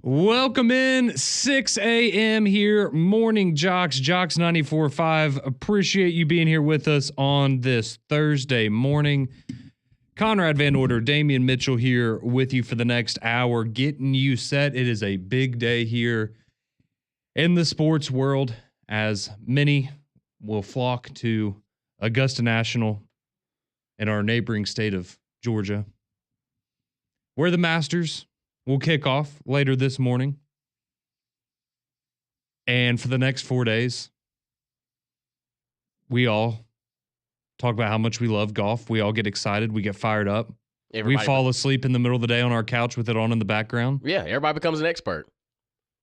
Welcome in, 6 a.m. here, Morning JOX, JOX 94.5. Appreciate you being here with us on this Thursday morning. Conrad Van Order, Damian Mitchell here with you for the next hour, getting you set. It is a big day here in the sports world, as many will flock to Augusta National in our neighboring state of Georgia, where the Masters will kick off later this morning. And for the next 4 days, we all talk about how much we love golf. We all get excited. We get fired up. We fall asleep in the middle of the day on our couch with it on in the background. Yeah, everybody becomes an expert.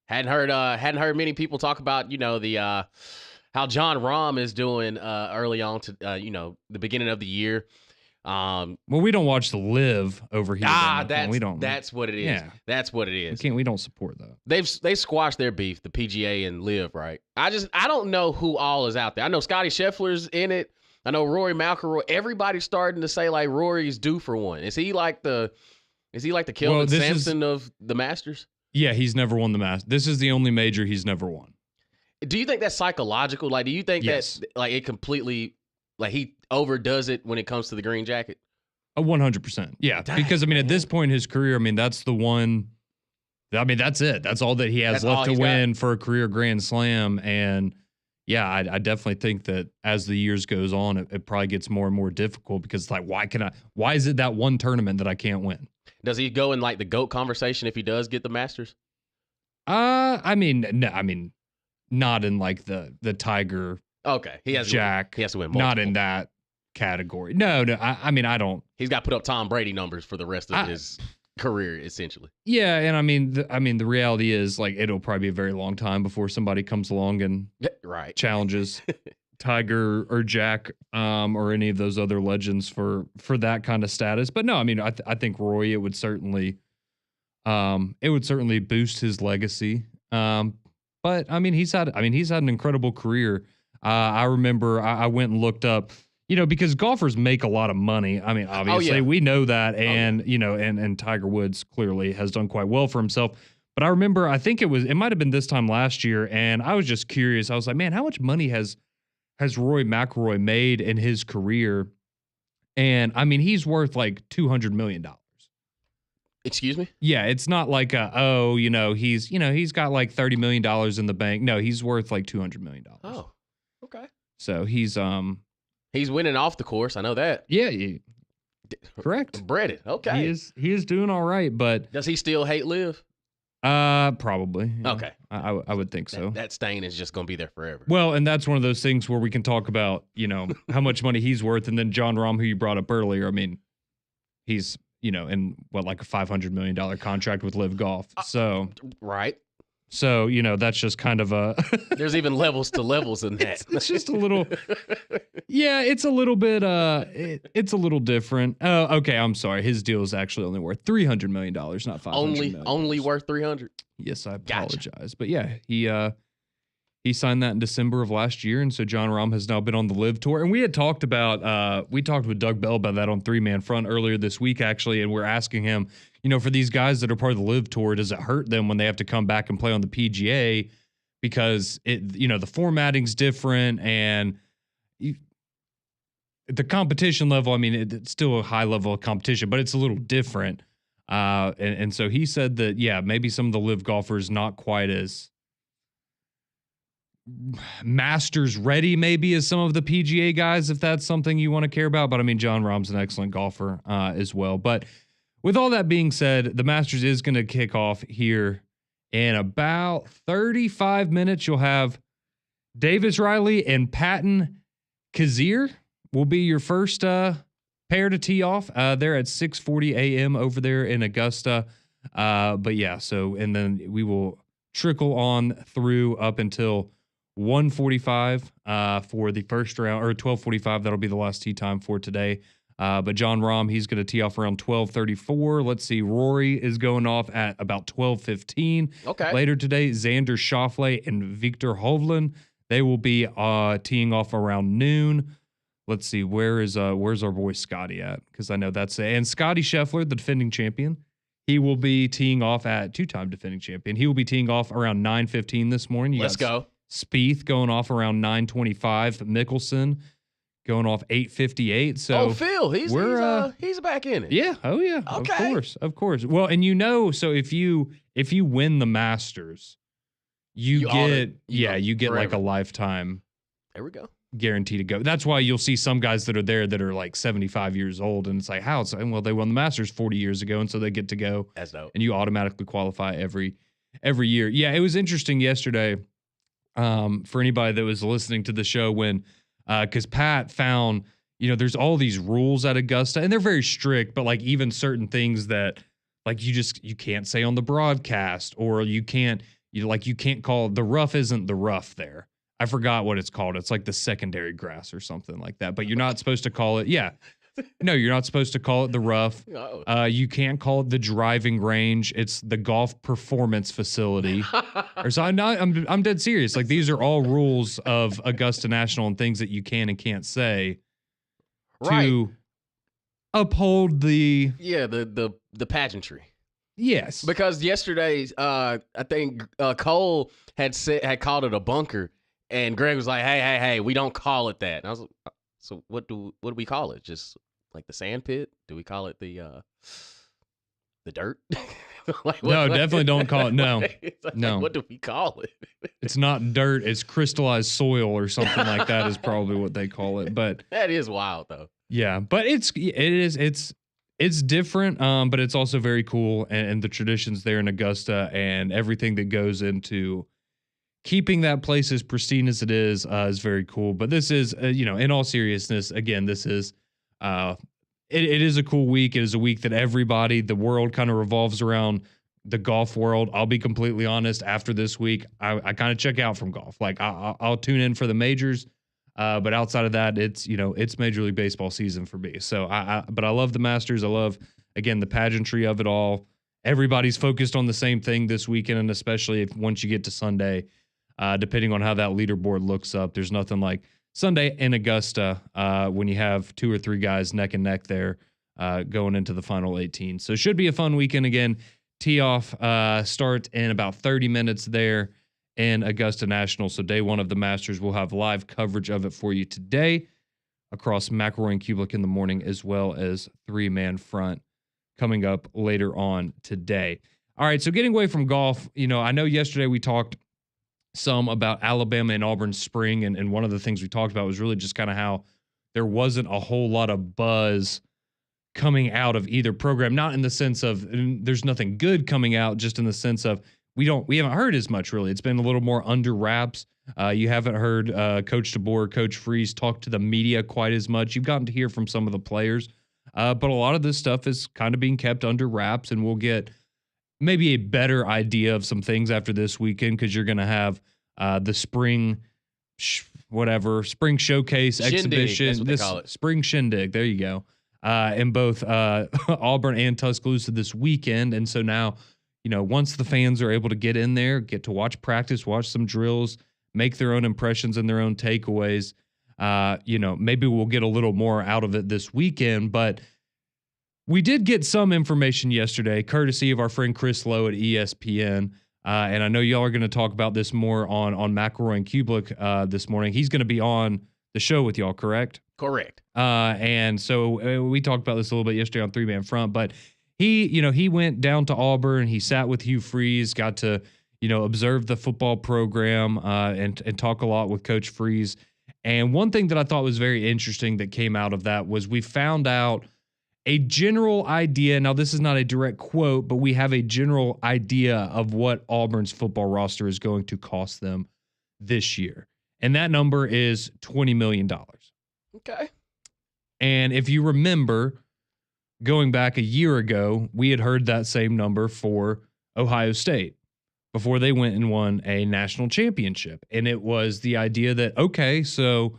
Hadn't heard many people talk about, the how John Rahm is doing early on to the beginning of the year. Well, we don't watch the live over here. That's what it is. Yeah. That's what it is. We don't support that. They squashed their beef, the PGA and live, right? I don't know who all is out there. I know Scotty Scheffler's in it. I know Rory McIlroy. Everybody's starting to say like Rory's due for one. Is he like the Kelvin Sampson of the Masters? Yeah, he's never won the Masters. This is the only major he's never won. Do you think that's psychological? Like, do you think Yes. that like it completely like he overdoes it when it comes to the green jacket? 100%. Yeah, Dang, because at this point in his career, that's the one. That's it. That's all that he has left to win for a career Grand Slam. And yeah, I definitely think that as the years goes on, it probably gets more and more difficult because it's like, why is it that one tournament that I can't win? Does he go in like the GOAT conversation if he does get the Masters? No, not in like the Tiger. Okay, he has Jack. He has to win multiple. Not in that category. No. I don't. He's got to put up Tom Brady numbers for the rest of his career, essentially. Yeah, and the reality is like it'll probably be a very long time before somebody comes along and challenges Tiger or Jack or any of those other legends for that kind of status. But no, I think Roy, it would certainly boost his legacy. But he's had an incredible career. I remember I went and looked up, because golfers make a lot of money. Obviously we know that. And, and Tiger Woods clearly has done quite well for himself. But I remember, I think it might've been this time last year. And I was just curious. I was like, man, how much money has Rory McIlroy made in his career? And he's worth like $200 million. Excuse me? Yeah, it's not like he's got like $30 million in the bank. No, he's worth like $200 million. Oh, okay. So he's winning off the course. I know that. Yeah, correct. Breaded. Okay. He is doing all right, but does he still hate live? Probably. Yeah. Okay. I would think so. That stain is just going to be there forever. Well, and that's one of those things where we can talk about, how much money he's worth, and then John Rahm, who you brought up earlier. He's in like a $500 million contract with Live Golf. So right. So, that's just kind of a there's even levels to levels in that. It's just a little, yeah, it's a little bit, it's a little different. Oh, okay. I'm sorry. His deal is actually only worth $300 million, not $500 million. Only worth 300. Yes, I apologize. Gotcha. But yeah, he signed that in December of last year. And so John Rahm has now been on the Live Tour. And we had talked about, we talked with Doug Bell about that on Three Man Front earlier this week, actually. And we're asking him, for these guys that are part of the Live Tour, does it hurt them when they have to come back and play on the PGA? Because the formatting's different and the competition level, it's still a high level of competition, but it's a little different. And so he said that, yeah, maybe some of the Live golfers not quite as Masters ready maybe as some of the PGA guys, if that's something you want to care about. But John Rahm's an excellent golfer as well. But with all that being said, the Masters is going to kick off here in about 35 minutes. You'll have Davis Riley and Patton Kazir will be your first pair to tee off. They're at 6:40 a.m. over there in Augusta. But yeah, and then we will trickle on through up until 1:45 for the first round, or 12:45. That'll be the last tee time for today. But John Rahm, he's going to tee off around 12:34. Let's see, Rory is going off at about 12:15. Okay. Later today, Xander Schauffele and Victor Hovland, they will be teeing off around noon. Let's see, where's our boy Scotty at? Because I know and Scotty Scheffler, the defending champion, He will be teeing off at two-time defending champion. He will be teeing off around 9:15 this morning. Let's go. Spieth going off around 9:25. Mickelson going off 8:58. So Phil, he's back in it. Yeah. Oh yeah. Okay. Of course. Well, and so if you win the Masters, you get forever. like a lifetime. There we go. Guarantee to go. That's why you'll see some guys that are there that are like 75 years old, and it's like, how? Well, they won the Masters 40 years ago, and so they get to go. That's dope. And you automatically qualify every year. Yeah, it was interesting yesterday for anybody that was listening to the show when, because Pat found, there's all these rules at Augusta, and they're very strict, but like even certain things that like you can't say on the broadcast, or you can't call the rough isn't the rough there. I forgot what it's called. It's like the secondary grass or something like that. But you're not supposed to call it. Yeah. No, you're not supposed to call it the rough. You can't call it the driving range. It's the golf performance facility. Or so I'm dead serious. Like these are all rules of Augusta National and things that you can and can't say to uphold the pageantry. Yes. Because yesterday, I think Cole had called it a bunker. And Greg was like, hey, we don't call it that. And I was like, so what do we call it? Just like the sand pit? Do we call it the dirt? No, definitely don't call it. No, no. What do we call it? It's not dirt. It's crystallized soil or something like that is probably what they call it. But that is wild though. Yeah, but it's different, but it's also very cool. And the traditions there in Augusta and everything that goes into keeping that place as pristine as it is very cool. But this is, in all seriousness, again, this is, it is a cool week. It is a week that the world kind of revolves around the golf world. I'll be completely honest. After this week, I kind of check out from golf. Like I'll tune in for the majors, but outside of that, it's Major League Baseball season for me. So but I love the Masters. I love, again, the pageantry of it all. Everybody's focused on the same thing this weekend, and especially once you get to Sunday. Depending on how that leaderboard looks up, there's nothing like Sunday in Augusta when you have 2 or 3 guys neck and neck there going into the final 18. So it should be a fun weekend. Again, tee off start in about 30 minutes there in Augusta National. So day one of the Masters, we'll have live coverage of it for you today across McElroy and Kublik in the morning, as well as 3-man front coming up later on today. All right, so getting away from golf, I know yesterday we talked some about Alabama and Auburn spring. And one of the things we talked about was really just kind of how there wasn't a whole lot of buzz coming out of either program, not in the sense of there's nothing good coming out, just in the sense of we haven't heard as much really. It's been a little more under wraps. You haven't heard Coach DeBoer, Coach Freeze talk to the media quite as much. You've gotten to hear from some of the players, but a lot of this stuff is kind of being kept under wraps, and we'll get maybe a better idea of some things after this weekend, because you're going to have the spring showcase shindig, exhibition, this call it. Spring shindig. There you go. In both Auburn and Tuscaloosa this weekend. And so now, once the fans are able to get in there, get to watch practice, watch some drills, make their own impressions and their own takeaways, maybe we'll get a little more out of it this weekend. But we did get some information yesterday, courtesy of our friend Chris Lowe at ESPN. And I know y'all are going to talk about this more on McElroy and Kublik this morning. He's going to be on the show with y'all, correct? Correct. And so we talked about this a little bit yesterday on 3-Man Front, but he went down to Auburn. He sat with Hugh Freeze, got to, observe the football program and talk a lot with Coach Freeze. And one thing that I thought was very interesting that came out of that was we found out a general idea. Now, this is not a direct quote, but we have a general idea of what Auburn's football roster is going to cost them this year. And that number is $20 million. Okay. And if you remember, going back a year ago, we had heard that same number for Ohio State before they went and won a national championship. And it was the idea that, okay, so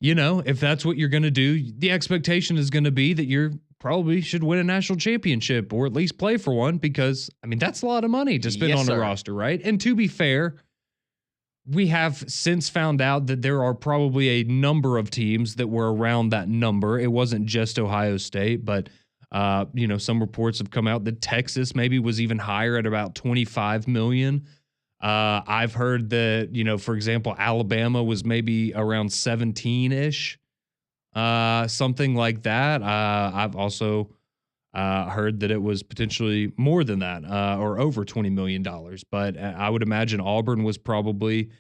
if that's what you're going to do, the expectation is going to be that you probably should win a national championship or at least play for one, because, that's a lot of money to spend on a roster, right? And to be fair, we have since found out that there are probably a number of teams that were around that number. It wasn't just Ohio State, but Some reports have come out that Texas maybe was even higher at about 25 million. I've heard that, for example, Alabama was maybe around 17-ish, something like that. I've also heard that it was potentially more than that, or over $20 million. But I would imagine Auburn was probably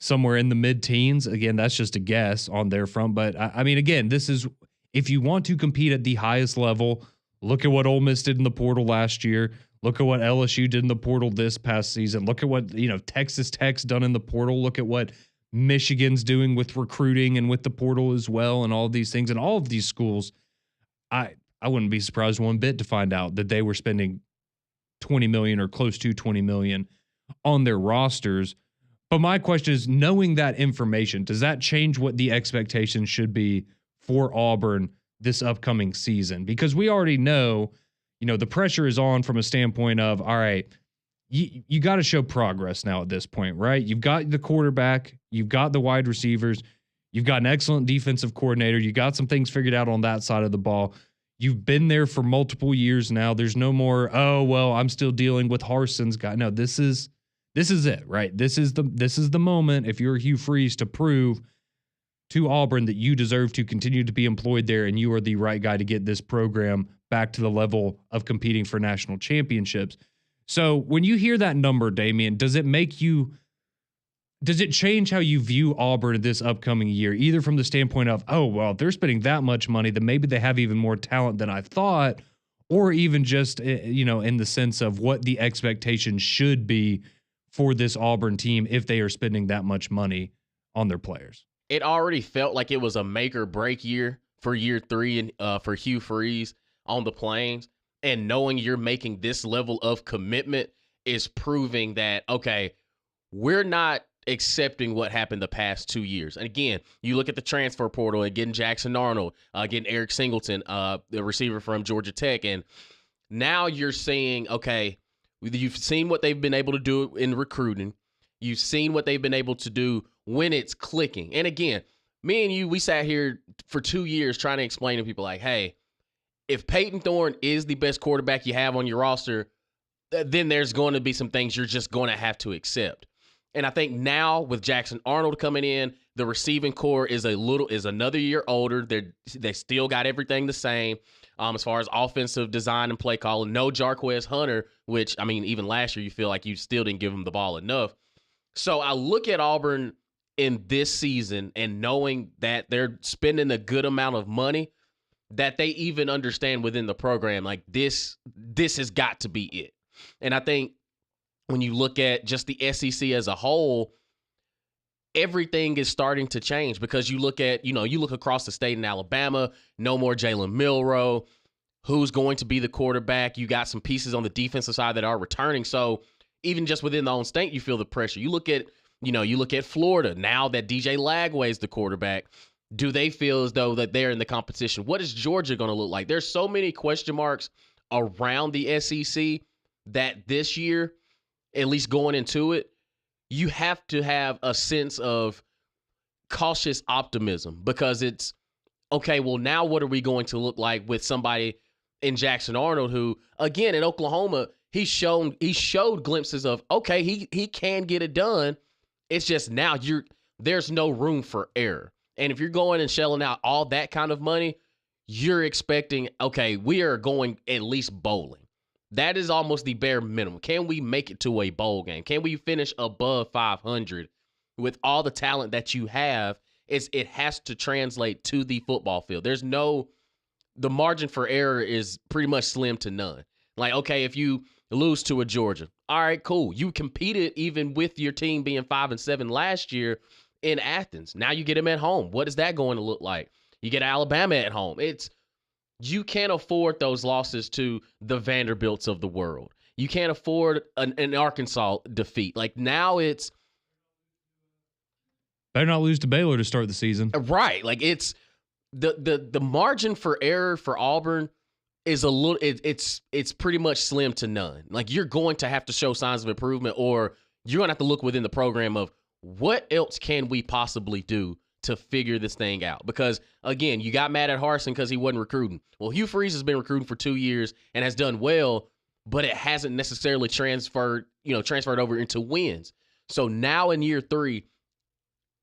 somewhere in the mid-teens. Again, that's just a guess on their front. But again, this is, if you want to compete at the highest level, look at what Ole Miss did in the portal last year. Look at what LSU did in the portal this past season. Look at what, Texas Tech's done in the portal. Look at what Michigan's doing with recruiting and with the portal as well, and all of these things. And all of these schools, I wouldn't be surprised one bit to find out that they were spending $20 million or close to $20 million on their rosters. But my question is, knowing that information, does that change what the expectation should be for Auburn this upcoming season? Because we already know, the pressure is on from a standpoint of, all right, you got to show progress now at this point, right? You've got the quarterback, you've got the wide receivers, you've got an excellent defensive coordinator, you got some things figured out on that side of the ball. You've been there for multiple years now. There's no more, I'm still dealing with Harson's guy. No, this is it, right? This is the moment, if you're Hugh Freeze, to prove to Auburn that you deserve to continue to be employed there and you are the right guy to get this program back to the level of competing for national championships. So when you hear that number, Damian, does it change how you view Auburn this upcoming year, either from the standpoint of, if they're spending that much money, then maybe they have even more talent than I thought, or even just, in the sense of what the expectation should be for this Auburn team if they are spending that much money on their players? It already felt like it was a make or break year for year 3 and for Hugh Freeze on the Plains. And knowing you're making this level of commitment is proving that, okay, we're not accepting what happened the past 2 years. And again, you look at the transfer portal and getting Jackson Arnold, getting Eric Singleton, the receiver from Georgia Tech. And now you're saying, okay, you've seen what they've been able to do in recruiting. You've seen what they've been able to do when it's clicking. And again, me and you, we sat here for 2 years trying to explain to people like, hey, if Peyton Thorne is the best quarterback you have on your roster, then there's going to be some things you're just going to have to accept. And I think now with Jackson Arnold coming in, the receiving core is another year older. They still got everything the same as far as offensive design and play calling. No Jarquez Hunter, which, even last year you feel like you still didn't give him the ball enough. So I look at Auburn in this season and knowing that they're spending a good amount of money, that they even understand within the program, like this has got to be it. And I think when you look at just the SEC as a whole, everything is starting to change because you look at, you look across the state in Alabama, no more Jalen Milroe, who's going to be the quarterback. You got some pieces on the defensive side that are returning. So even just within the own state, you feel the pressure. You look at Florida now that DJ Lagway's the quarterback. Do they feel as though that they're in the competition? What is Georgia going to look like? There's so many question marks around the SEC that this year, at least going into it, you have to have a sense of cautious optimism because it's, okay, well, now what are we going to look like with somebody in Jackson Arnold who, again, in Oklahoma, he showed glimpses of, okay, he can get it done. It's just now there's no room for error. And if you're going and shelling out all that kind of money, you're expecting, okay, we are going at least bowling. That is almost the bare minimum. Can we make it to a bowl game? Can we finish above 500 with all the talent that you have? It has to translate to the football field. The margin for error is pretty much slim to none. Like, okay, if you lose to a Georgia, all right, cool. You competed even with your team being 5-7 last year in Athens. Now you get them at home. What is that going to look like? You get Alabama at home. You can't afford those losses to the Vanderbilts of the world. You can't afford an Arkansas defeat. Like now it's better not lose to Baylor to start the season. Right. Like it's the margin for error for Auburn is it's pretty much slim to none. Like you're going to have to show signs of improvement or you're going to have to look within the program of what else can we possibly do to figure this thing out. Because, again, you got mad at Harsin because he wasn't recruiting. Well, Hugh Freeze has been recruiting for 2 years and has done well, but it hasn't necessarily transferred over into wins. So now in year 3,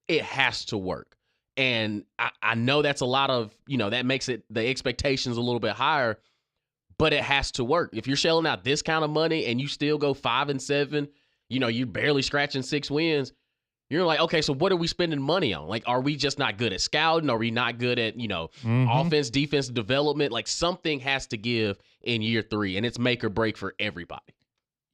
it has to work. And I know that's a lot of, that makes it the expectations a little bit higher, but it has to work. If you're shelling out this kind of money and you still go 5-7, you're barely scratching 6 wins, you're like, okay, so what are we spending money on? Like, are we just not good at scouting? Are we not good at, offense, defense development? Like, something has to give in year 3, and it's make or break for everybody.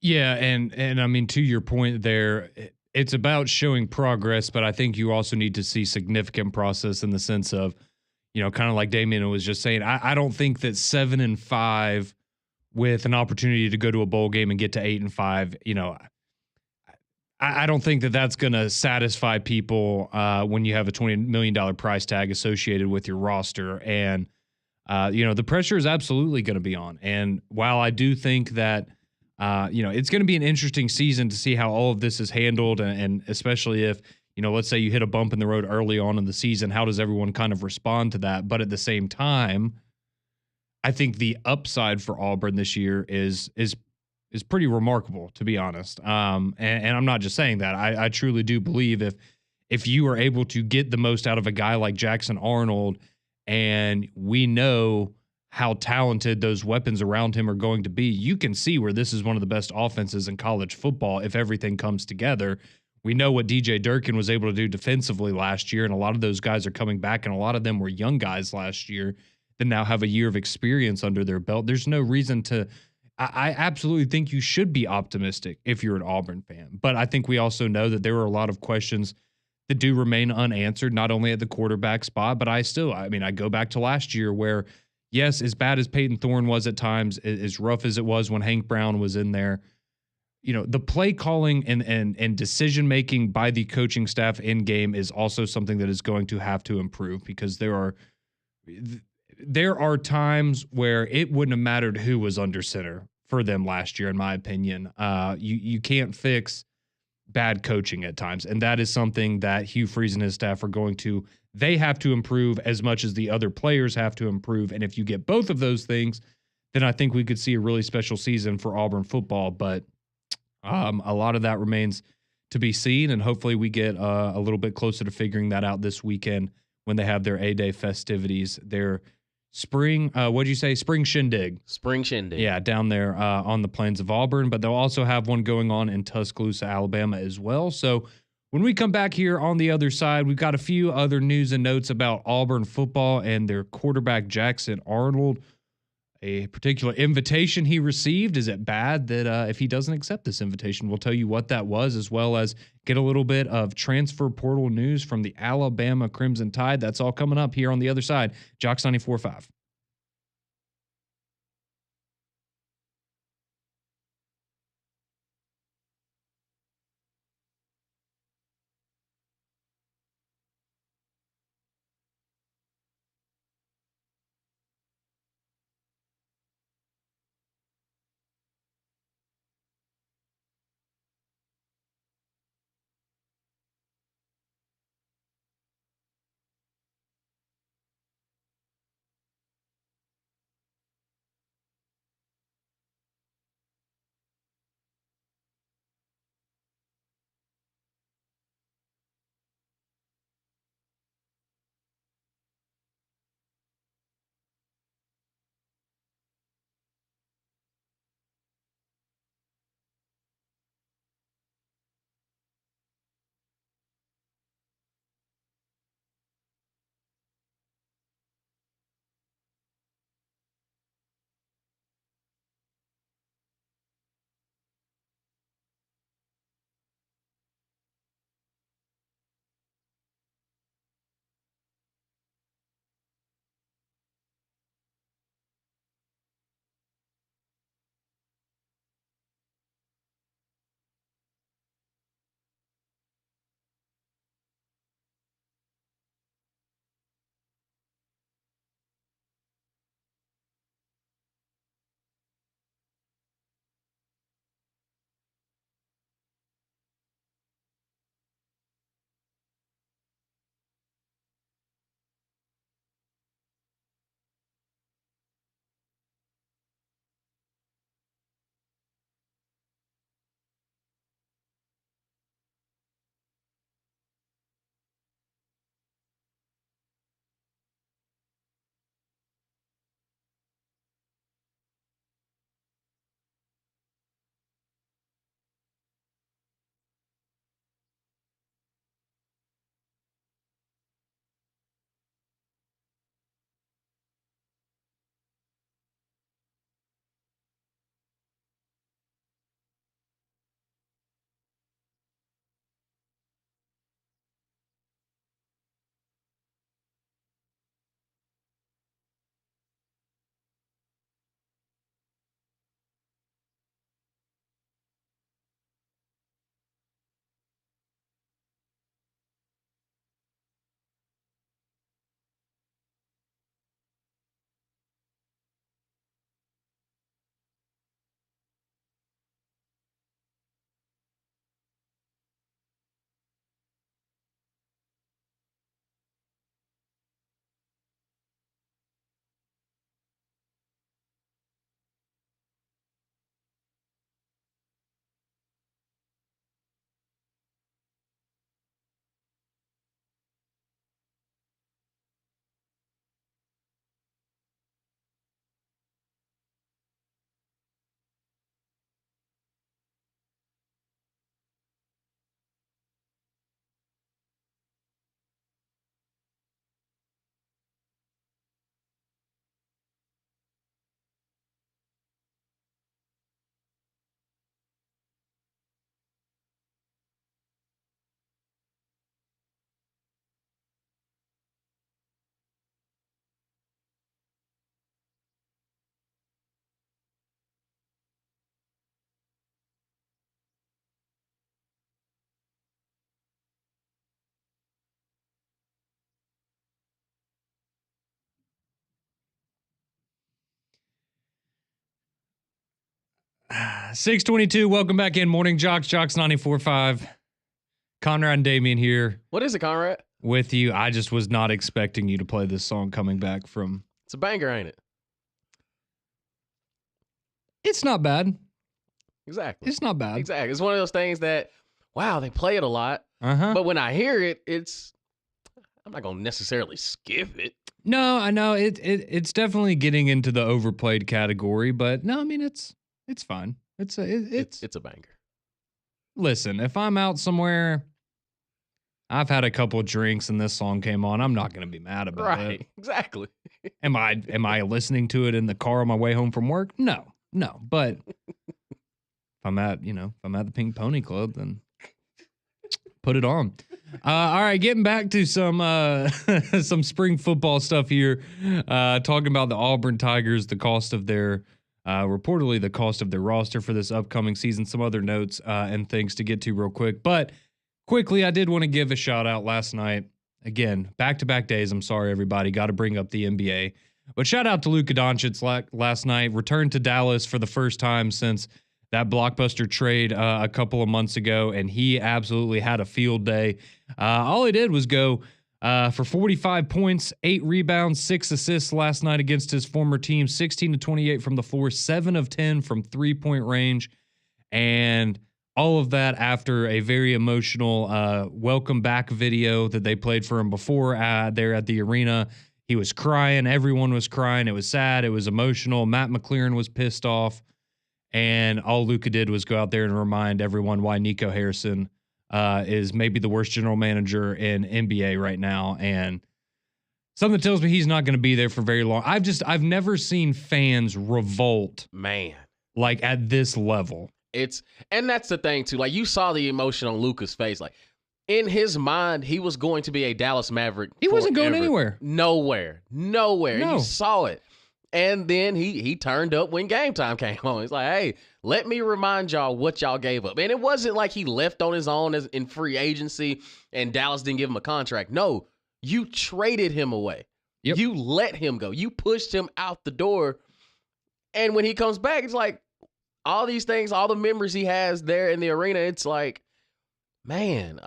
Yeah, and I mean, to your point there, it's about showing progress, but I think you also need to see significant process in the sense of, kind of like Damian was just saying, I don't think that 7-5 with an opportunity to go to a bowl game and get to 8-5, I don't think that that's going to satisfy people when you have a $20 million price tag associated with your roster. And, the pressure is absolutely going to be on. And while I do think that, it's going to be an interesting season to see how all of this is handled. And especially if, let's say you hit a bump in the road early on in the season, how does everyone kind of respond to that? But at the same time, I think the upside for Auburn this year is pretty remarkable, to be honest. And I'm not just saying that. I truly do believe if you are able to get the most out of a guy like Jackson Arnold, and we know how talented those weapons around him are going to be, you can see where this is one of the best offenses in college football if everything comes together. We know what DJ Durkin was able to do defensively last year, and a lot of those guys are coming back, and a lot of them were young guys last year that now have a year of experience under their belt. There's no reason to I absolutely think you should be optimistic if you're an Auburn fan. But I think we also know that there are a lot of questions that do remain unanswered, not only at the quarterback spot, but I go back to last year where, yes, as bad as Peyton Thorne was at times, as rough as it was when Hank Brown was in there, the play calling and decision making by the coaching staff in game is also something that is going to have to improve, because there are times where it wouldn't have mattered who was under center for them last year, in my opinion. You can't fix bad coaching at times, and that is something that Hugh Freeze and his staff are they have to improve as much as the other players have to improve. And if you get both of those things, then I think we could see a really special season for Auburn football. But a lot of that remains to be seen, and hopefully we get a little bit closer to figuring that out this weekend when they have their A-Day festivities. Their spring, what'd you say? Spring shindig. Spring shindig. Yeah, down there on the plains of Auburn, but they'll also have one going on in Tuscaloosa, Alabama as well. So when we come back here on the other side, we've got a few other news and notes about Auburn football and their quarterback Jackson Arnold. A particular invitation he received. Is it bad that if he doesn't accept this invitation? We'll tell you what that was, as well as get a little bit of transfer portal news from the Alabama Crimson Tide. That's all coming up here on the other side. JOX 94.5. 622, welcome back in. Morning JOX, JOX 94.5. Conrad and Damien here What is it, Conrad? with you. I just was not expecting you to play this song coming back from... It's a banger, ain't it? It's not bad. Exactly. It's not bad. Exactly. It's one of those things that, wow, they play it a lot. Uh-huh. But when I hear it, I'm not going to necessarily skip it. No, I know. It's definitely getting into the overplayed category, but no, I mean, it's fine. It's a banger. Listen, if I'm out somewhere, I've had a couple of drinks and this song came on, I'm not going to be mad about it. Right, exactly. Am I listening to it in the car on my way home from work? No. But if I'm at the Pink Pony Club, then put it on. All right, getting back to some some spring football stuff here. Talking about the Auburn Tigers, the cost of their reportedly the cost of their roster for this upcoming season. Some other notes and things to get to real quick. But quickly, I did want to give a shout out last night. Again, back-to-back days. I'm sorry, everybody. Got to bring up the NBA. But shout out to Luka Doncic last night. Returned to Dallas for the first time since that blockbuster trade a couple of months ago, and he absolutely had a field day. All he did was go for 45 points, 8 rebounds, 6 assists last night against his former team, 16 to 28 from the floor, 7 of 10 from three-point range, and all of that after a very emotional welcome back video that they played for him before there at the arena. He was crying. Everyone was crying. It was sad. It was emotional. Matt McLaren was pissed off. And all Luka did was go out there and remind everyone why Nico Harrison is maybe the worst general manager in NBA right now. And something tells me he's not going to be there for very long. I've never seen fans revolt, man, like at this level. And that's the thing too. Like, you saw the emotion on Luka's face. Like, in his mind, he was going to be a Dallas Maverick. He wasn't going anywhere. Nowhere. No. You saw it. And then he turned up when game time came on. He's like, hey, let me remind y'all what y'all gave up. And it wasn't like he left on his own in free agency and Dallas didn't give him a contract. No, you traded him away. Yep. You let him go. You pushed him out the door. And when he comes back, it's like all these things, all the memories he has there in the arena, it's like, man,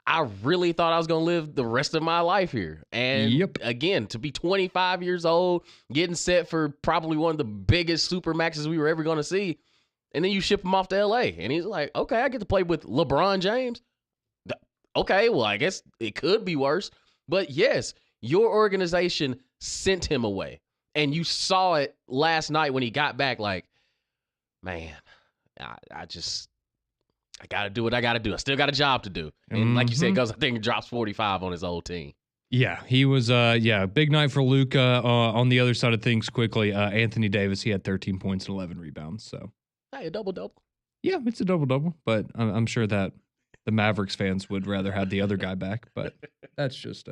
I really thought I was going to live the rest of my life here. And again, to be 25 years old, getting set for probably one of the biggest super maxes we were ever going to see. And then you ship him off to LA. And he's like, okay, I get to play with LeBron James. Okay, well, I guess it could be worse. But yes, your organization sent him away. And you saw it last night when he got back, like, man, I got to do what I got to do. I still got a job to do. And like you said, I think he drops 45 on his old team. Yeah, he was, big night for Luka. On the other side of things, quickly, Anthony Davis, he had 13 points and 11 rebounds. So, hey, a double-double. Yeah, it's a double-double, but I'm sure that the Mavericks fans would rather have the other guy back, but that's just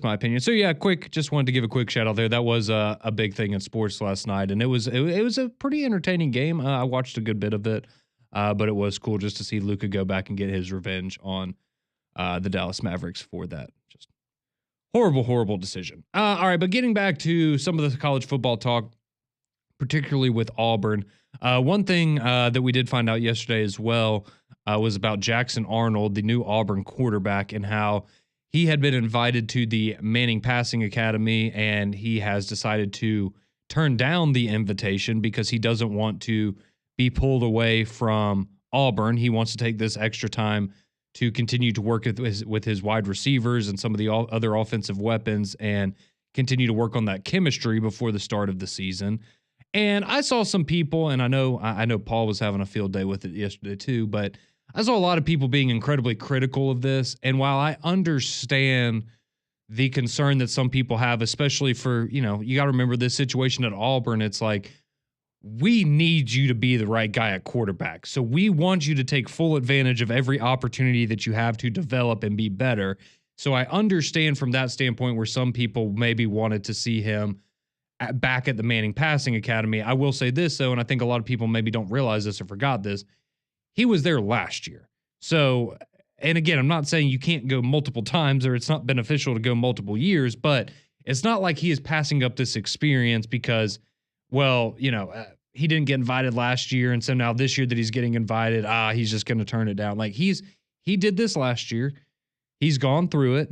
my opinion. So, yeah, just wanted to give a quick shout out there. That was a big thing in sports last night, and it was a pretty entertaining game. I watched a good bit of it. But it was cool just to see Luka go back and get his revenge on the Dallas Mavericks for that just horrible decision. All right, but getting back to some of the college football talk, particularly with Auburn, one thing that we did find out yesterday as well was about Jackson Arnold, the new Auburn quarterback, and how he had been invited to the Manning Passing Academy, and he has decided to turn down the invitation because he doesn't want to be pulled away from Auburn. He wants to take this extra time to continue to work with his wide receivers and some of the other offensive weapons and continue to work on that chemistry before the start of the season. And I saw some people, and I know Paul was having a field day with it yesterday too, but I saw a lot of people being incredibly critical of this. And while I understand the concern that some people have, especially for, you got to remember this situation at Auburn, it's like, we need you to be the right guy at quarterback. So we want you to take full advantage of every opportunity that you have to develop and be better. So I understand from that standpoint where some people maybe wanted to see him back at the Manning Passing Academy. I will say this, though, and I think a lot of people maybe don't realize this or forgot this. He was there last year. So, and again, I'm not saying you can't go multiple times or it's not beneficial to go multiple years, but it's not like he is passing up this experience because, well, he didn't get invited last year, and so now this year that he's getting invited, he's just going to turn it down. Like he did this last year. He's gone through it.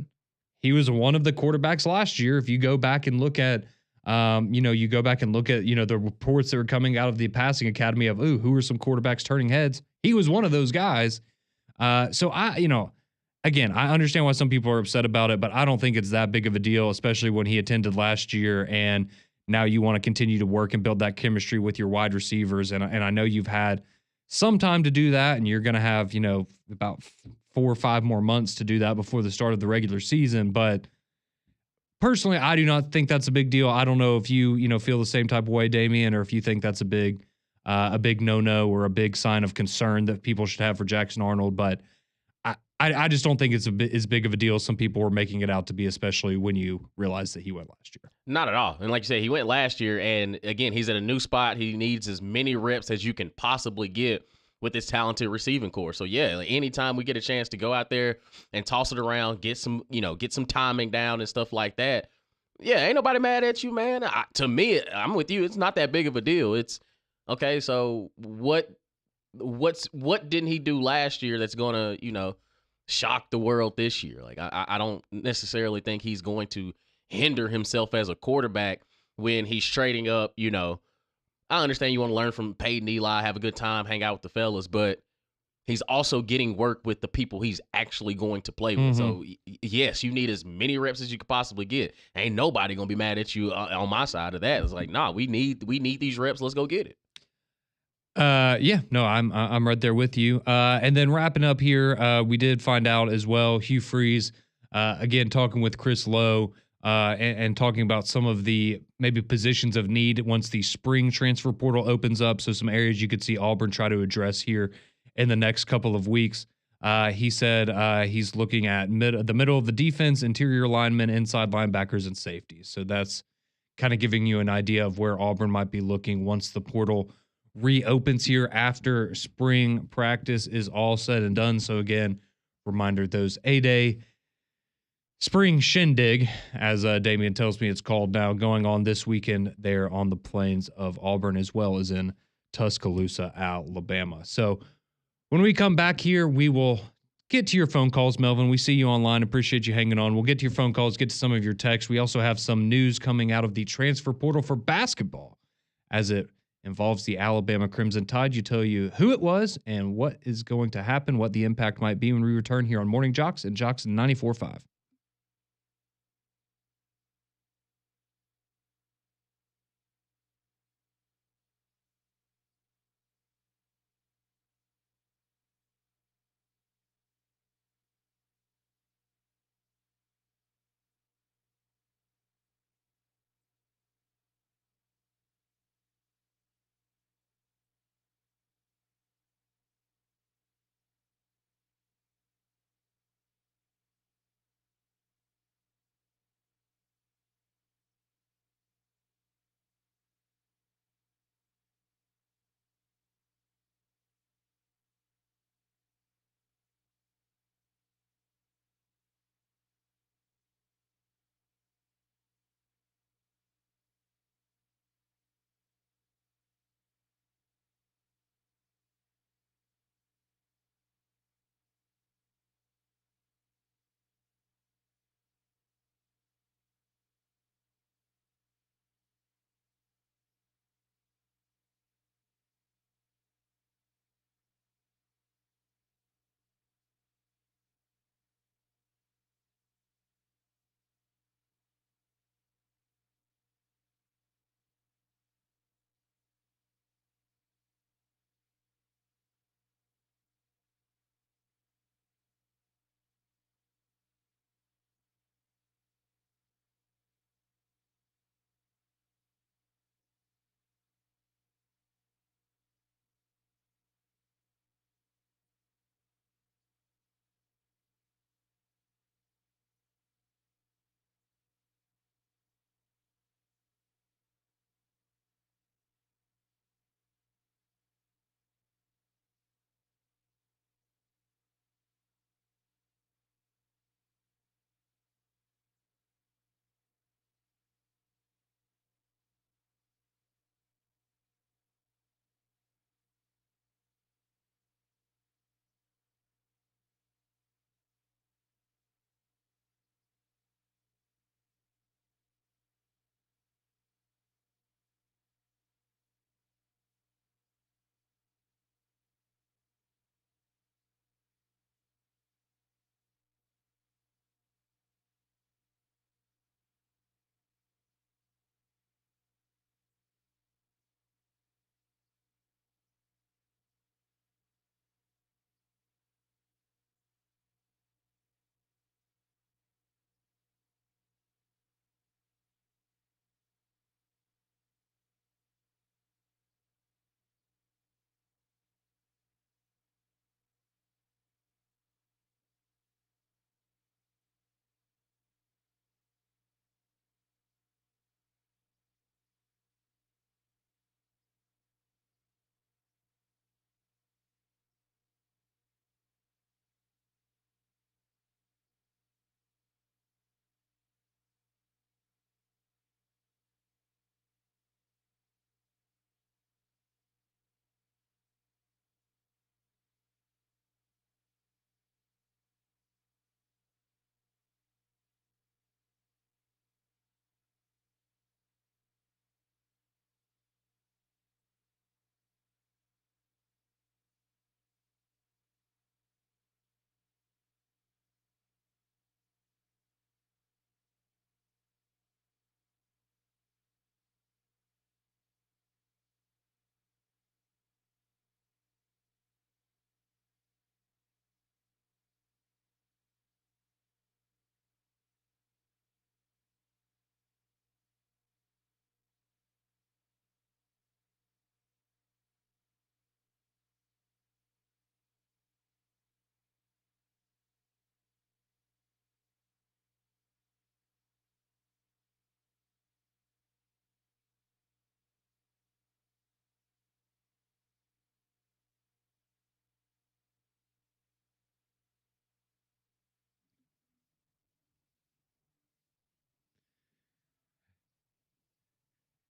He was one of the quarterbacks last year. If you go back and look at, you go back and look at, the reports that were coming out of the passing academy of, who are some quarterbacks turning heads? He was one of those guys. Again, I understand why some people are upset about it, but I don't think it's that big of a deal, especially when he attended last year. And now you want to continue to work and build that chemistry with your wide receivers. And I know you've had some time to do that, and you're going to have, about 4 or 5 more months to do that before the start of the regular season. But personally, I do not think that's a big deal. I don't know if you, feel the same type of way, Damian, or if you think that's a big no-no or a big sign of concern that people should have for Jackson Arnold. But I just don't think it's as big of a deal as some people were making it out to be, especially when you realize that he went last year. Not at all. And like you said, he went last year, and again, he's in a new spot. He needs as many reps as you can possibly get with this talented receiving core. So yeah, like anytime we get a chance to go out there and toss it around, get some timing down and stuff like that. Yeah, ain't nobody mad at you, man. To me, I'm with you. It's not that big of a deal. It's okay. So what didn't he do last year that's gonna, shock the world this year? Like I don't necessarily think he's going to hinder himself as a quarterback when he's trading up. I understand you want to learn from Peyton, Eli, have a good time, hang out with the fellas, but he's also getting work with the people he's actually going to play with. So yes, you need as many reps as you could possibly get. Ain't nobody gonna be mad at you on my side of that. It's like, nah, we need these reps. Let's go get it. I'm right there with you. And then wrapping up here, we did find out as well, Hugh Freeze, again, talking with Chris Lowe, and talking about some of the maybe positions of need once the spring transfer portal opens up. So some areas you could see Auburn try to address here in the next couple of weeks. He said he's looking at the middle of the defense, interior linemen, inside linebackers, and safeties. So that's kind of giving you an idea of where Auburn might be looking once the portal reopens here after spring practice is all said and done. So again, reminder, those A-Day spring shindig, as Damian tells me it's called now, going on this weekend there on the plains of Auburn as well as in Tuscaloosa, Alabama. So when we come back here, we will get to your phone calls, Melvin. We see you online. Appreciate you hanging on. We'll get to your phone calls, get to some of your texts. We also have some news coming out of the transfer portal for basketball as it involves the Alabama Crimson Tide. You tell you who it was and what is going to happen, what the impact might be when we return here on Morning JOX and JOX 94.5.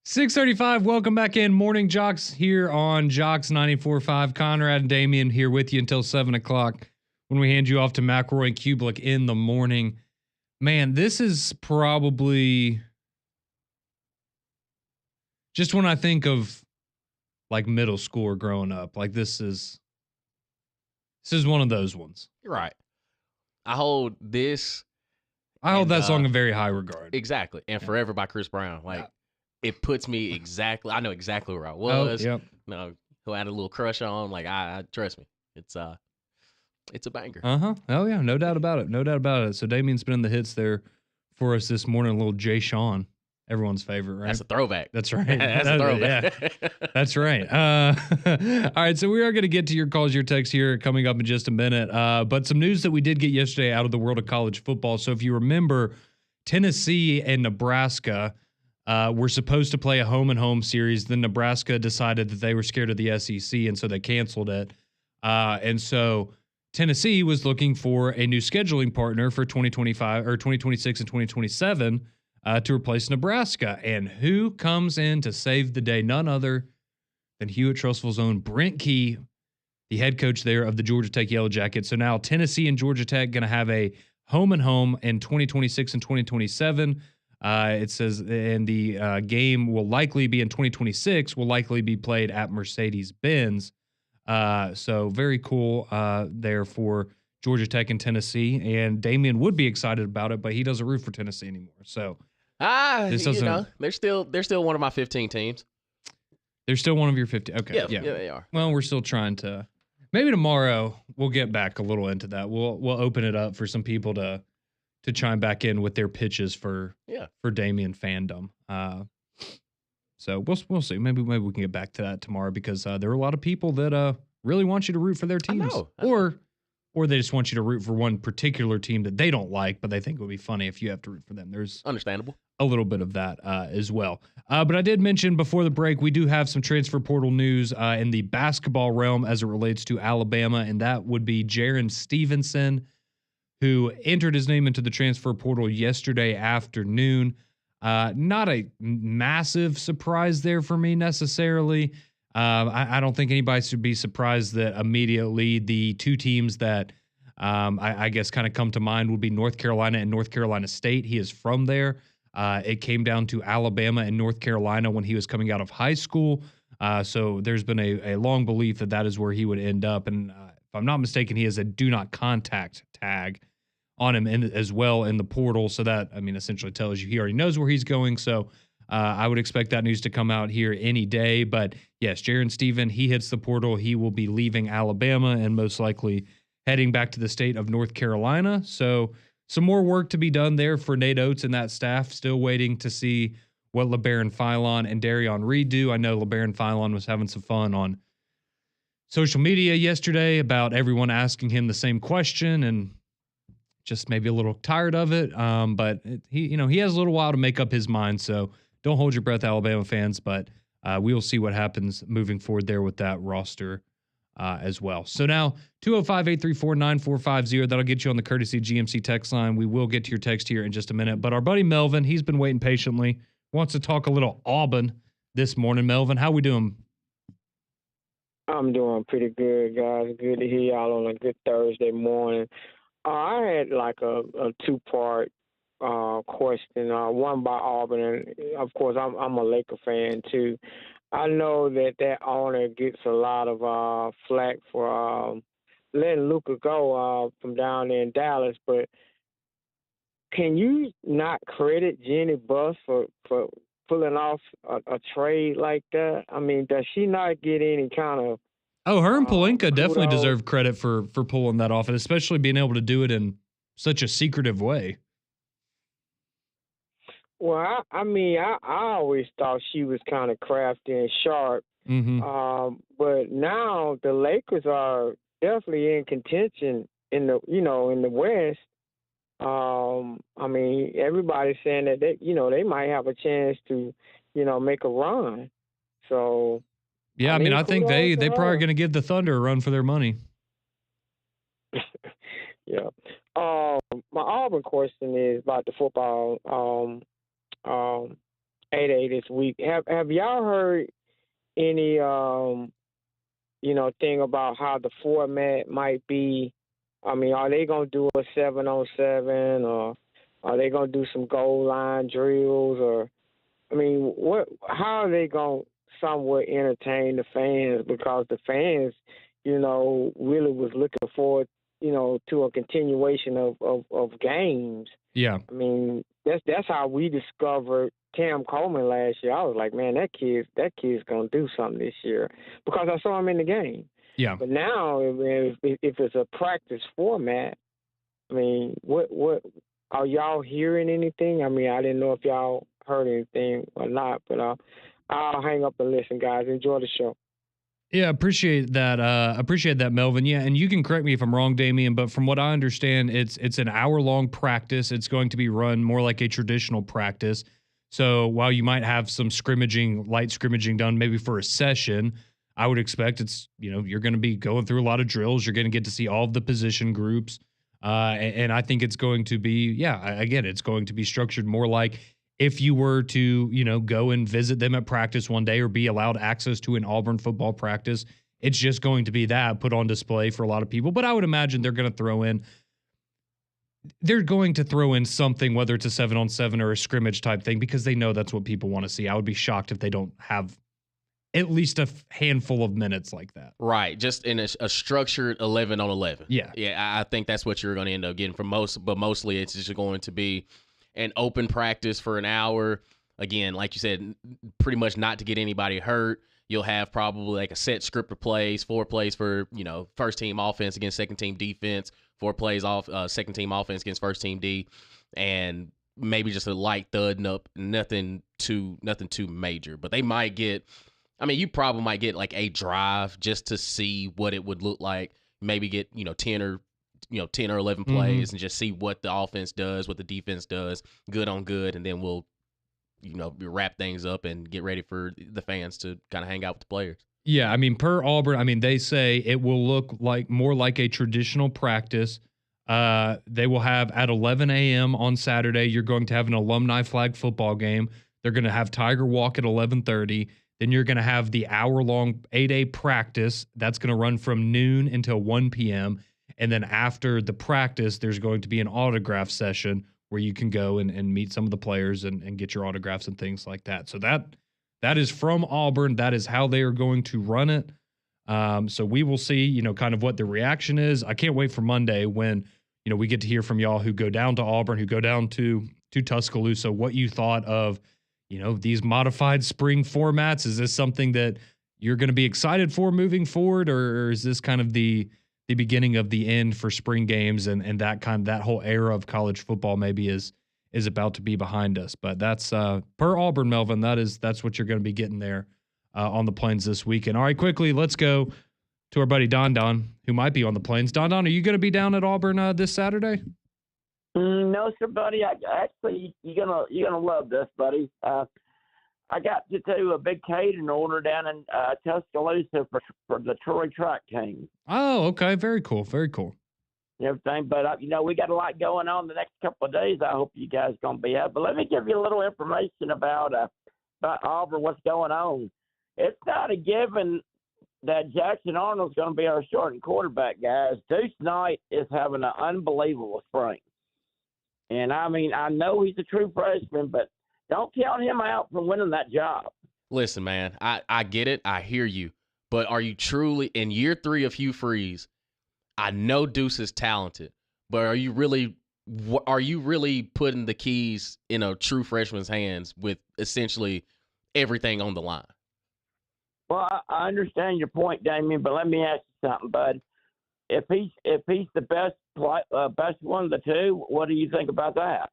6:35. Welcome back in. Morning Jocks here on Jocks 94.5. Conrad and Damian here with you until 7 o'clock when we hand you off to McElroy and Kublik in the morning. Man, this is probably just when I think of like middle school or growing up. Like this is one of those ones. Right. I hold this. I hold that song in very high regard. Exactly. And Forever by Chris Brown. Like, it puts me exactly, I know exactly where I was. Yep. Who I had a little crush on. Like, I trust me. It's a banger. Oh, yeah. No doubt about it. No doubt about it. So Damian's been in the hits there for us this morning. A little Jay Sean. Everyone's favorite, right? That's a throwback. That's right. That's a throwback. Yeah. That's right. All right, so we are going to get to your calls, your texts here coming up in just a minute. But some news that we did get yesterday out of the world of college football. So if you remember, Tennessee and Nebraska were supposed to play a home-and-home series. Then Nebraska decided that they were scared of the SEC, and so they canceled it. And so Tennessee was looking for a new scheduling partner for 2025 or 2026 and 2027. To replace Nebraska. And who comes in to save the day? None other than Hewitt-Trussville's own Brent Key, the head coach there of the Georgia Tech Yellow Jackets. So now Tennessee and Georgia Tech going to have a home-and-home in 2026 and 2027. It says, and the game will likely be in 2026, will likely be played at Mercedes-Benz. So very cool there for Georgia Tech and Tennessee. And Damian would be excited about it, but he doesn't root for Tennessee anymore. So they're still one of my 15 teams. They're still one of your 50. Okay. Yeah, they are. Well, we're still trying to. Maybe tomorrow we'll get back a little into that. We'll open it up for some people to chime back in with their pitches for Damian fandom. So we'll see. Maybe we can get back to that tomorrow because there are a lot of people that really want you to root for their teams. I know. Or they just want you to root for one particular team that they don't like, but they think it would be funny if you have to root for them. There's understandable. A little bit of that as well. But I did mention before the break, we do have some transfer portal news in the basketball realm as it relates to Alabama, and that would be Jaron Stevenson, who entered his name into the transfer portal yesterday afternoon. Not a massive surprise there for me necessarily. I don't think anybody should be surprised that immediately the two teams that I guess kind of come to mind would be North Carolina and North Carolina State. He is from there. It came down to Alabama and North Carolina when he was coming out of high school. So there's been a long belief that that is where he would end up. And if I'm not mistaken, he has a do not contact tag on him as well in the portal. So that, I mean, essentially tells you he already knows where he's going. So I would expect that news to come out here any day. But yes, Jaron Steven, he hits the portal. He will be leaving Alabama and most likely heading back to the state of North Carolina. So some more work to be done there for Nate Oates and that staff. Still waiting to see what LeBaron Philon and Darion Reed do. I know LeBaron Philon was having some fun on social media yesterday about everyone asking him the same question and just maybe a little tired of it. But he has a little while to make up his mind. So don't hold your breath, Alabama fans, but we will see what happens moving forward there with that roster as well. So now 205-834-9450. That'll get you on the courtesy GMC text line. We will get to your text here in just a minute. But our buddy Melvin, he's been waiting patiently, wants to talk a little Auburn this morning. Melvin, how we doing? I'm doing pretty good, guys. Good to hear y'all on a good Thursday morning. I had like a two-part question. One by Auburn, and of course, I'm a Laker fan too. I know that owner gets a lot of flack for letting Luka go from down there in Dallas, but can you not credit Jenny Buss for pulling off a trade like that? I mean, does she not get any kind of her and Pelinka definitely deserve credit for pulling that off, and especially being able to do it in such a secretive way. Well, I always thought she was kind of crafty and sharp. Mm-hmm. But now the Lakers are definitely in contention in the West. I mean, everybody's saying that they might have a chance to, make a run. So yeah, I think they probably going to give the Thunder a run for their money. Yeah. My Auburn question is about the football 8A this week. Have y'all heard any thing about how the format might be? I mean, are they gonna do a 7-on-7, or are they gonna do some goal line drills, or I mean, how are they gonna somewhat entertain the fans? Because the fans, really was looking forward, to a continuation of games. Yeah. I mean, that's how we discovered Cam Coleman last year. I was like, man, that kid's gonna do something this year because I saw him in the game. Yeah. But now, if it's a practice format, I mean, what are y'all hearing anything? I mean, I didn't know if y'all heard anything or not, but I'll hang up and listen, guys. Enjoy the show. Yeah, appreciate that. Appreciate that, Melvin. Yeah, and you can correct me if I'm wrong, Damian, but from what I understand, it's an hour-long practice. It's going to be run more like a traditional practice. So while you might have some light scrimmaging done maybe for a session, I would expect you're going to be going through a lot of drills. You're going to get to see all of the position groups. And I think it's going to be, again, it's going to be structured more like if you were to, go and visit them at practice one day or be allowed access to an Auburn football practice. It's just going to be that put on display for a lot of people. But I would imagine they're going to throw in something, whether it's a 7-on-7 or a scrimmage type thing, because they know that's what people want to see. I would be shocked if they don't have at least a handful of minutes like that. Right. Just in a structured 11-on-11. Yeah. Yeah, I think that's what you're going to end up getting from most, but mostly it's just going to be an open practice for an hour. Again, like you said, pretty much not to get anybody hurt. You'll have probably like a set script of plays, 4 plays for, first team offense against second team defense, 4 plays off second team offense against first team D, and maybe just a light thud up, nothing too major. But they might get, you probably might get like a drive just to see what it would look like. Maybe get, 10 or 11 plays and just see what the offense does, what the defense does, good on good, and then we'll, wrap things up and get ready for the fans to kind of hang out with the players. Yeah, per Auburn, they say it will look like more like a traditional practice. They will have at 11 a.m. on Saturday, you're going to have an alumni flag football game. They're going to have Tiger Walk at 11:30. Then you're going to have the hour-long 8A practice. That's going to run from noon until 1 p.m., and then after the practice, there's going to be an autograph session where you can go and meet some of the players and get your autographs and things like that. So that is from Auburn. That is how they are going to run it. So we will see, kind of what the reaction is. I can't wait for Monday when, we get to hear from y'all who go down to Auburn, who go down to Tuscaloosa, what you thought of, these modified spring formats. Is this something that you're going to be excited for moving forward, or is this kind of the beginning of the end for spring games and that whole era of college football maybe is about to be behind us? But that's per Auburn, Melvin. That's what you're going to be getting there on the Plains this weekend. All right, quickly, let's go to our buddy Don, who might be on the Plains. Don, are you going to be down at Auburn this Saturday? No, sir, buddy. Actually, you're gonna love this, buddy. I got to do a big catering order down in Tuscaloosa for the Troy track team. Oh, okay. Very cool. Very cool. Everything, but we got a lot going on the next couple of days. I hope you guys gonna be out. But let me give you a little information about Auburn. What's going on? It's not a given that Jackson Arnold's going to be our starting quarterback, guys. Deuce Knight is having an unbelievable spring. And, I know he's a true freshman, but don't count him out from winning that job. Listen, man, I get it. I hear you. But are you truly, in year 3 of Hugh Freeze, I know Deuce is talented, but are you really putting the keys in a true freshman's hands with essentially everything on the line? Well, I understand your point, Damien, but let me ask you something, bud. If he's the best one of the two, what do you think about that?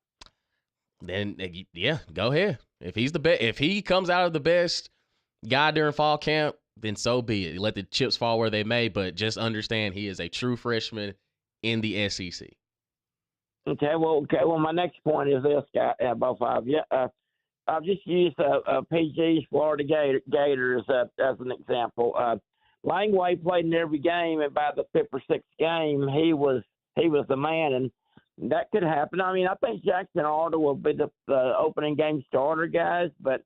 Then yeah, go ahead. If he's the best, if he comes out of the best guy during fall camp, then so be it. Let the chips fall where they may, but just understand he is a true freshman in the SEC. Okay. Well, my next point is this, guy, about 5. Yeah. I've just used PG's Florida Gators as an example. Langway played in every game, and by the 5th or 6th game, he was the man, and that could happen. I think Jackson Arnold will be the opening game starter, guys, but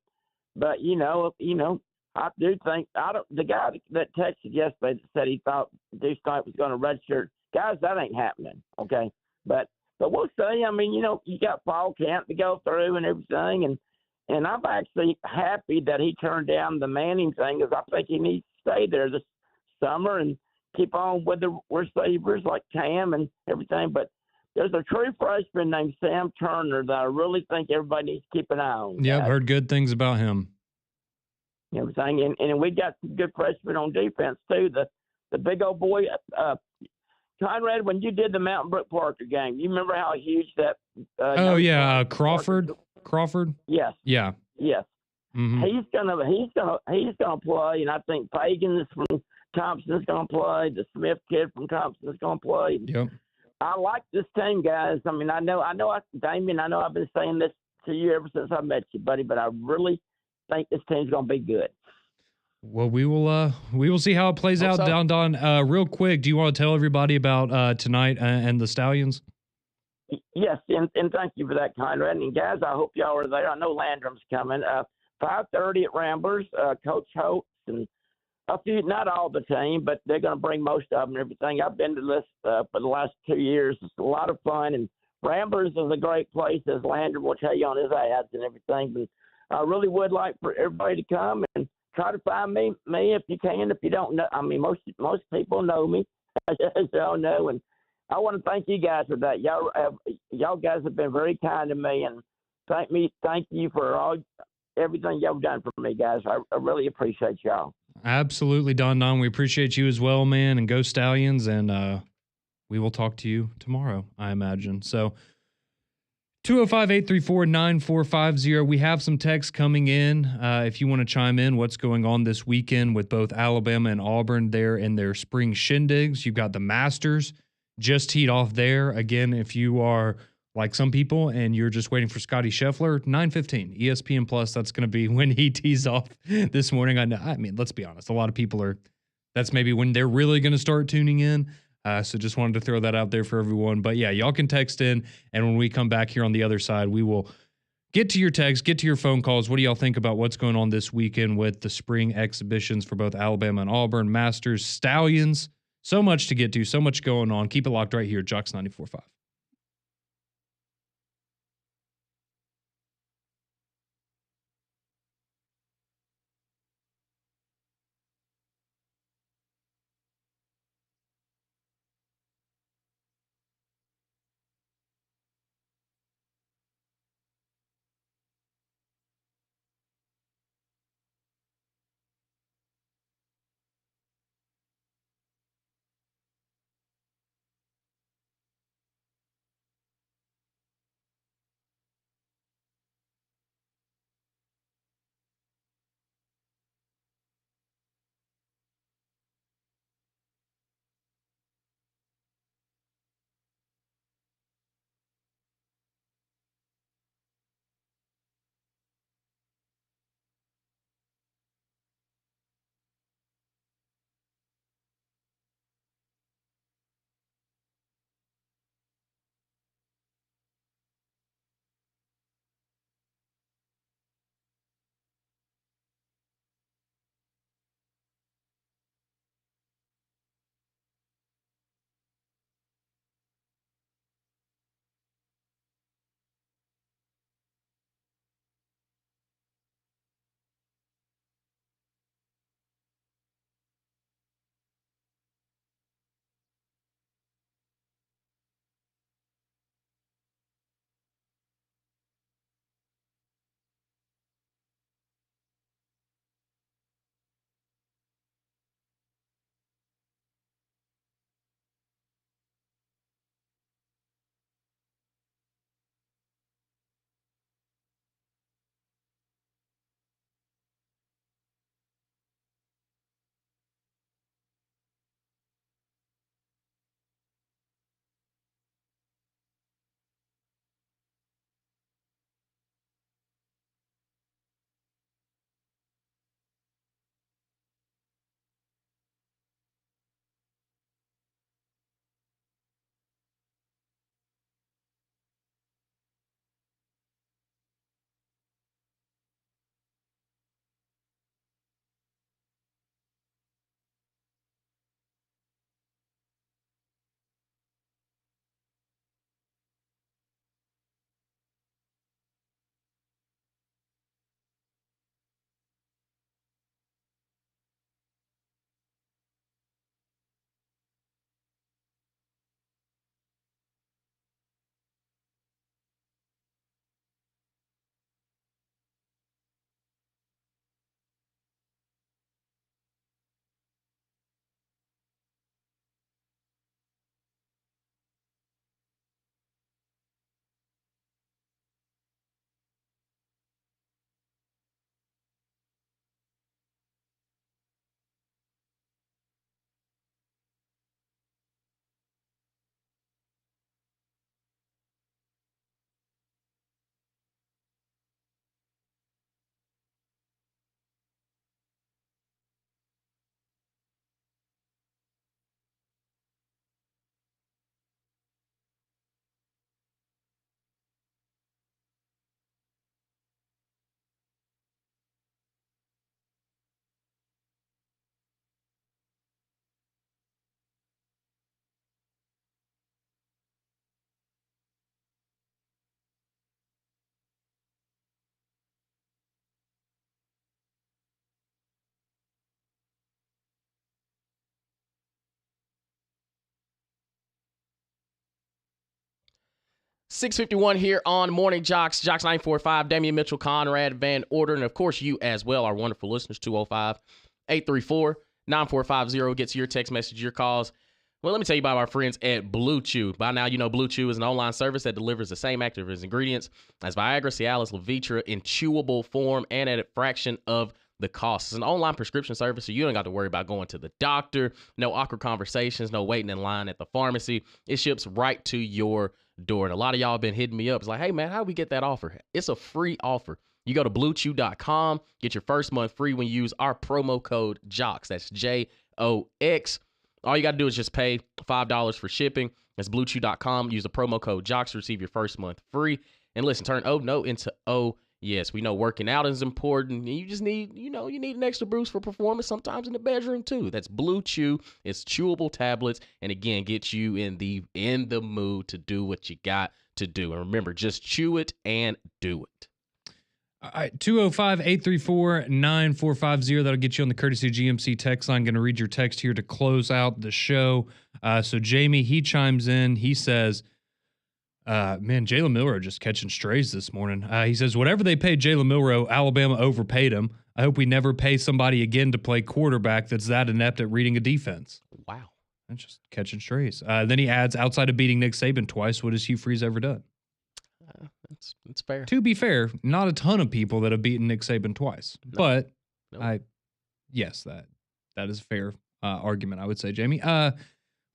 But I do think I don't. The guy that texted yesterday that said he thought Deuce Knight was going to redshirt, guys, that ain't happening. Okay, but we'll see. I mean, you got fall camp to go through and everything, and I'm actually happy that he turned down the Manning thing because I think he needs to stay there this summer and keep on with the receivers like Cam and everything. But there's a true freshman named Sam Turner that I really think everybody needs to keep an eye on. Yep, heard good things about him. Everything, and we got some good freshmen on defense too. The big old boy, Conrad. When you did the Mountain Brook Parker game, you remember how huge that? Crawford. Crawford. Yes. Yeah. Yes. Mm-hmm. He's gonna play, and I think Pagan from Thompson's gonna play. The Smith kid from Thompson's gonna play. Yep. I like this team, guys. I mean, Damien, I know I've been saying this to you ever since I met you, buddy, but I really think this team's gonna be good. Well, we will see how it plays out. Don, real quick, do you want to tell everybody about tonight and the Stallions? Yes, and thank you for that, Conrad. And guys, I hope y'all are there. I know Landrum's coming. 5:30 at Ramblers. Coach Holtz and a few, not all the team, but they're going to bring most of them and everything. I've been to this for the last 2 years. It's a lot of fun, and Ramblers is a great place, as Landrum will tell you on his ads and everything. But I really would like for everybody to come and try to find me if you can. If you don't know, I mean, most people know me, as y'all know, and I want to thank you guys for that. Y'all guys have been very kind to me, and thank you for everything y'all done for me, guys. I really appreciate y'all. Absolutely, Don. We appreciate you as well, man, and go Stallions, and we will talk to you tomorrow, I imagine. So 205-834-9450. We have some texts coming in. If you want to chime in, what's going on this weekend with both Alabama and Auburn there in their spring shindigs. You've got the Masters just teed off there. Again, if you are like some people and you're just waiting for Scotty Scheffler, 9:15 ESPN Plus. That's going to be when he tees off this morning. I mean, let's be honest. A lot of people that's maybe when they're really going to start tuning in. So just wanted to throw that out there for everyone. But yeah, y'all can text in, and when we come back here on the other side, we will get to your texts, get to your phone calls. What do y'all think about what's going on this weekend with the spring exhibitions for both Alabama and Auburn, Masters, Stallions? So much to get to, so much going on. Keep it locked right here, JOX 94.5. 6:51 here on Morning Jocks. Jocks 945, Damian Mitchell, Conrad Van Order, and of course you as well, our wonderful listeners. 205-834-9450 gets your text message, your calls. Well, let me tell you about our friends at Blue Chew. By now, you know Blue Chew is an online service that delivers the same active ingredients as Viagra, Cialis, Levitra in chewable form and at a fraction of the cost. It's an online prescription service, so you don't got to worry about going to the doctor. No awkward conversations, no waiting in line at the pharmacy. It ships right to your door. And a lot of y'all have been hitting me up. It's like, hey, man, how do we get that offer? It's a free offer. You go to bluechew.com, get your first month free when you use our promo code JOX. That's JOX. All you got to do is just pay $5 for shipping. That's bluechew.com. Use the promo code JOX to receive your first month free. And listen, turn oh no into oh yes. We know working out is important. You just need, you need an extra boost for performance sometimes in the bedroom too. That's Blue Chew. It's chewable tablets. And again, gets you in the mood to do what you got to do. And remember, just chew it and do it. All right, 205-834-9450. That'll get you on the courtesy GMC text line. Going to read your text here to close out the show. So Jamie, he chimes in. He says, man, Jalen Milroe just catching strays this morning. He says, whatever they paid Jalen Milroe, Alabama overpaid him. I hope we never pay somebody again to play quarterback that's that inept at reading a defense. Wow. That's just catching strays. Then he adds, outside of beating Nick Saban twice, what has Hugh Freeze ever done? It's fair. To be fair, not a ton of people that have beaten Nick Saban twice. No. But yes, that is a fair argument, I would say, Jamie.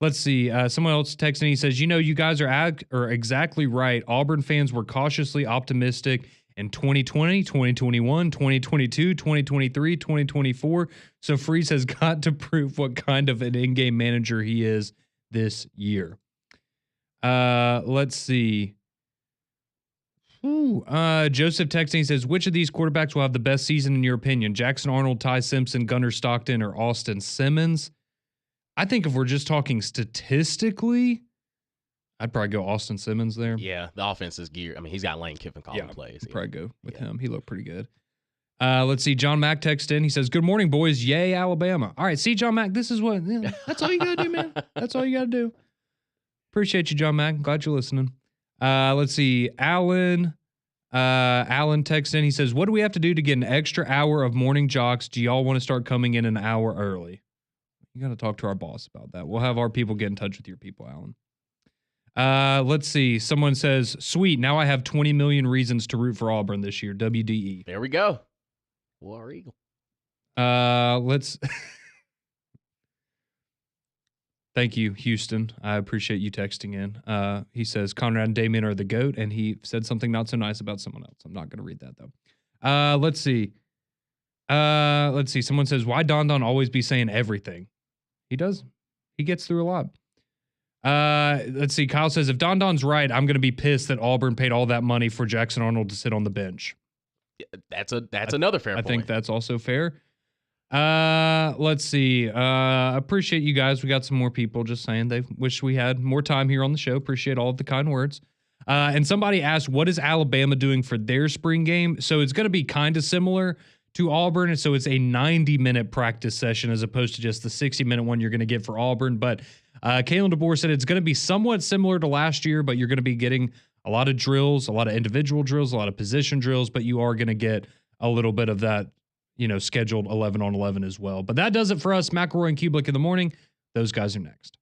Let's see. Someone else texting. He says, you guys are exactly right. Auburn fans were cautiously optimistic in 2020, 2021, 2022, 2023, 2024. So Freeze has got to prove what kind of an in-game manager he is this year. Let's see. Joseph texting says, which of these quarterbacks will have the best season in your opinion? Jackson Arnold, Ty Simpson, Gunnar Stockton, or Austin Simmons? I think if we're just talking statistically, I'd probably go Austin Simmons there. Yeah, the offense is geared. I mean, he's got Lane Kiffin calling plays. I'd probably go with him. He looked pretty good. Let's see. John Mack texted in. He says, good morning, boys. Yay, Alabama. All right, see, John Mack, this is what, that's all you got to do, man. That's all you got to do. Appreciate you, John Mack. Glad you're listening. Let's see. Alan texts in. He says, what do we have to do to get an extra hour of Morning Jocks? Do y'all want to start coming in an hour early? You got to talk to our boss about that. We'll have our people get in touch with your people, Alan. Let's see. Someone says, sweet. Now I have 20 million reasons to root for Auburn this year. WDE. There we go. War Eagle. Let's... Thank you, Houston. I appreciate you texting in. He says Conrad and Damien are the GOAT, and he said something not so nice about someone else. I'm not going to read that, though. Let's see. Someone says, why Don always be saying everything? He does. He gets through a lot. Let's see. Kyle says, if Don's right, I'm going to be pissed that Auburn paid all that money for Jackson Arnold to sit on the bench. That's another fair point. I think that's also fair. Let's see. Appreciate you guys. We got some more people just saying they wish we had more time here on the show. Appreciate all of the kind words. And somebody asked, what is Alabama doing for their spring game? So it's going to be kind of similar to Auburn. And so it's a 90-minute practice session as opposed to just the 60-minute one you're going to get for Auburn. But Kalen DeBoer said it's going to be somewhat similar to last year, but you're going to be getting a lot of drills, a lot of individual drills, a lot of position drills, but you are going to get a little bit of that, scheduled 11-on-11 as well. But that does it for us. McElroy and Kublik in the morning. Those guys are next.